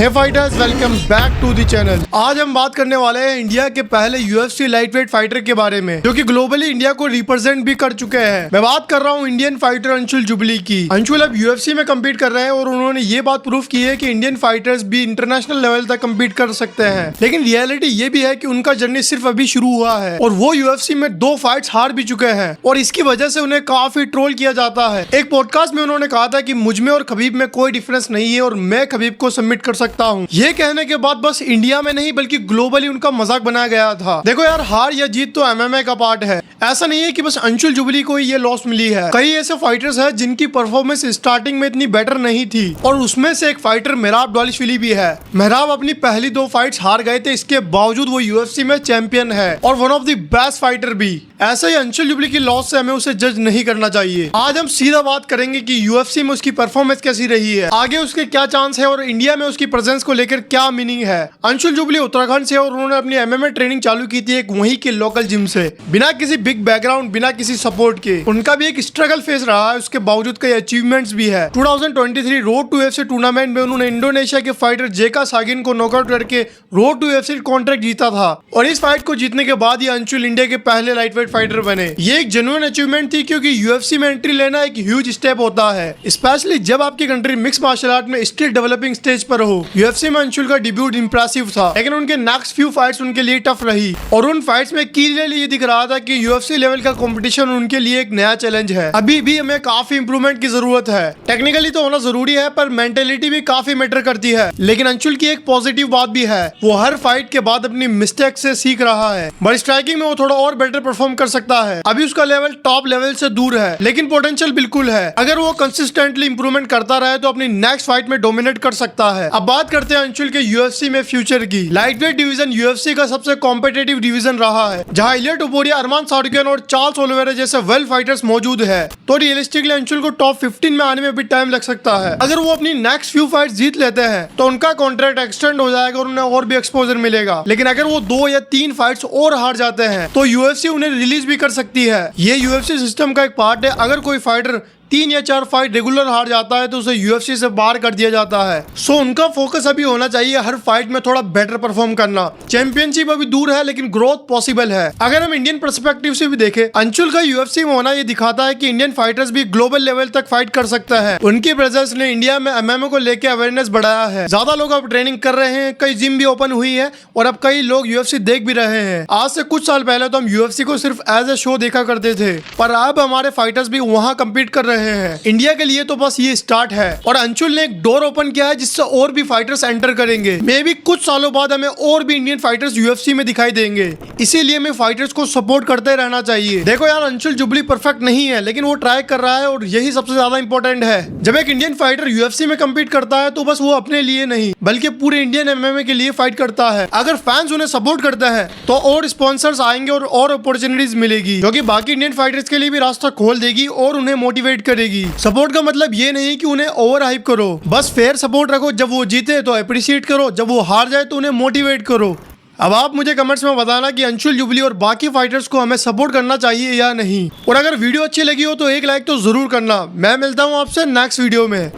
Hey fighters, welcome back to the channel. आज हम बात करने वाले हैं इंडिया के पहले UFC लाइटवेट फाइटर के बारे में, जो कि ग्लोबली इंडिया को रिप्रेजेंट भी कर चुके हैं। मैं बात कर रहा हूं इंडियन फाइटर अंशुल जुबली की। अंशुल अब UFC में कम्पीट कर रहे हैं और उन्होंने ये बात प्रूव की है कि इंडियन फाइटर्स भी इंटरनेशनल लेवल तक कम्पीट कर सकते हैं। लेकिन रियलिटी ये भी है कि उनका जर्नी सिर्फ अभी शुरू हुआ है और वो UFC में 2 फाइट्स हार भी चुके हैं और इसकी वजह से उन्हें काफी ट्रोल किया जाता है। एक पॉडकास्ट में उन्होंने कहा था कि मुझ में और खबीब में कोई डिफरेंस नहीं है और मैं खबीब को सबमिट कर सकता हूँ। ये कहने के बाद बस इंडिया में नहीं बल्कि ग्लोबली उनका मजाक बनाया गया था। देखो यार, हार या जीत तो MMA का पार्ट है। ऐसा नहीं है कि बस अंशुल जुबली को ये लॉस मिली है। कई ऐसे फाइटर्स हैं जिनकी परफॉर्मेंस स्टार्टिंग में इतनी बेटर नहीं थी और उसमें से एक फाइटर मेहराब डवालिशविली भी है। मेहराब अपनी पहली 2 फाइट्स हार गए थे, इसके बावजूद वो UFC में चैंपियन है और one of the best fighter भी। ऐसे ही अंशुल जुबली की लॉस से हमें उसे जज नहीं करना चाहिए। आज हम सीधा बात करेंगे कि UFC में उसकी परफॉर्मेंस कैसी रही है, आगे उसके क्या चांस है और इंडिया में उसकी प्रेजेंस को लेकर क्या मीनिंग है। अंशुल जुबली उत्तराखंड से और उन्होंने अपनी MMA ट्रेनिंग चालू की थी एक वहीं के लोकल जिम से, बिना किसी बिग बैकग्राउंड, बिना किसी सपोर्ट के। उनका भी एक स्ट्रगल फेस रहा है, उसके बावजूद कई अचीवमेंट्स भी है। 2023 रोड टू UFC टूर्नामेंट में उन्होंने इंडोनेशिया के फाइटर जेका सागिन को नॉकआउट करके रोड टू UFC कॉन्ट्रैक्ट जीता था और इस फाइट को जीतने के बाद ही अंशुल इंडिया के पहले लाइटवेट फाइटर बने। ये एक जेन्युइन अचीवमेंट थी क्योंकि UFC में एंट्री लेना एक ह्यूज स्टेप होता है, स्पेशली जब आपकी कंट्री मिक्स मार्शल आर्ट में स्टिल डेवलपिंग स्टेज पर हो। UFC में अंशुल का डेब्यूट इंप्रेसिव था, लेकिन उनके नेक्स्ट फ्यू फाइट्स उनके लिए टफ रही और उन फाइट्स में क्लियरली ये दिख रहा था कि UFC लेवल का कंपटीशन उनके लिए एक नया चैलेंज है। अभी भी हमें काफी इंप्रूवमेंट की जरूरत है। टेक्निकली तो होना जरूरी है पर मेंटेलिटी भी काफी मैटर करती है। लेकिन अंशुल की एक पॉजिटिव बात भी है, वो हर फाइट के बाद अपनी मिस्टेक से सीख रहा है। बट स्ट्राइकिंग में वो थोड़ा और बेटर परफॉर्म कर सकता है। अभी उसका लेवल टॉप लेवल से दूर है, लेकिन पोटेंशियल बिल्कुल है। अगर वो कंसिस्टेंटली इंप्रूवमेंट करता रहे तो अपनी नेक्स्ट फाइट में डोमिनेट कर सकता है। अब बात करते हैं अंशुल के UFC में फ्यूचर की। लाइटवेट डिवीजन UFC का सबसे कॉम्पिटिटिव डिवीजन रहा है, जहां इलिया टोपुरिया, अरमान सारुकियन और चार्ल्स ओलिवेरा जैसे वेल फाइटर्स मौजूद है। तो रियलिस्टिकली अंशुल को टॉप 15 में आने में भी टाइम लग सकता है। अगर वो अपनी नेक्स्ट फ्यू फाइट्स जीत लेते हैं तो उनका कॉन्ट्रैक्ट एक्सटेंड हो जाएगा और उन्हें और भी एक्सपोजर मिलेगा। लेकिन अगर वो 2 या 3 फाइट्स और हार जाते हैं तो UFC उन्हें रिलीज भी कर सकती है। ये UFC सिस्टम का एक पार्ट है। अगर कोई फाइटर 3 या 4 फाइट रेगुलर हार जाता है तो उसे UFC से बाहर कर दिया जाता है। सो उनका फोकस अभी होना चाहिए हर फाइट में थोड़ा बेटर परफॉर्म करना। चैंपियनशिप अभी दूर है लेकिन ग्रोथ पॉसिबल है। अगर हम इंडियन पर्सपेक्टिव से भी देखें, अंशुल का UFC में होना ये दिखाता है कि इंडियन फाइटर्स भी ग्लोबल लेवल तक फाइट कर सकते हैं। उनकी प्रेजेंस ने इंडिया में MMA को लेकर अवेयरनेस बढ़ाया है। ज्यादा लोग अब ट्रेनिंग कर रहे हैं, कई जिम भी ओपन हुई है और अब कई लोग UFC देख भी रहे हैं। आज से कुछ साल पहले तो हम UFC को सिर्फ एज ए शो देखा करते थे, पर अब हमारे फाइटर्स भी वहाँ कम्पीट कर रहे हैं। इंडिया के लिए तो बस ये स्टार्ट है और अंशुल ने एक डोर ओपन किया है जिससे और भी फाइटर्स एंटर करेंगे। मे भी कुछ सालों बाद हमें और भी इंडियन फाइटर्स UFC में दिखाई देंगे। इसीलिए हमें फाइटर्स को सपोर्ट करते रहना चाहिए। देखो यार, अंशुल जुबली परफेक्ट नहीं है लेकिन वो ट्राई कर रहा है और यही सबसे ज्यादा इंपॉर्टेंट है। जब एक इंडियन फाइटर UFC में कम्पीट करता है तो बस वो अपने लिए नहीं बल्कि पूरे इंडियन MMA के लिए फाइट करता है। अगर फैंस उन्हें सपोर्ट करते हैं तो और स्पॉन्सर्स आएंगे और अपॉर्चुनिटीज मिलेगी, जो कि बाकी इंडियन फाइटर्स के लिए भी रास्ता खोल देगी और उन्हें मोटिवेट करेगी। सपोर्ट का मतलब ये नहीं कि उन्हें ओवर हाइप करो, बस फेयर सपोर्ट रखो। जब वो जीते तो अप्रिशिएट करो, जब वो हार जाए तो उन्हें मोटिवेट करो। अब आप मुझे कमेंट्स में बताना कि अंशुल जुबली और बाकी फाइटर्स को हमें सपोर्ट करना चाहिए या नहीं। और अगर वीडियो अच्छी लगी हो तो एक लाइक तो जरूर करना। मैं मिलता हूँ आपसे नेक्स्ट वीडियो में।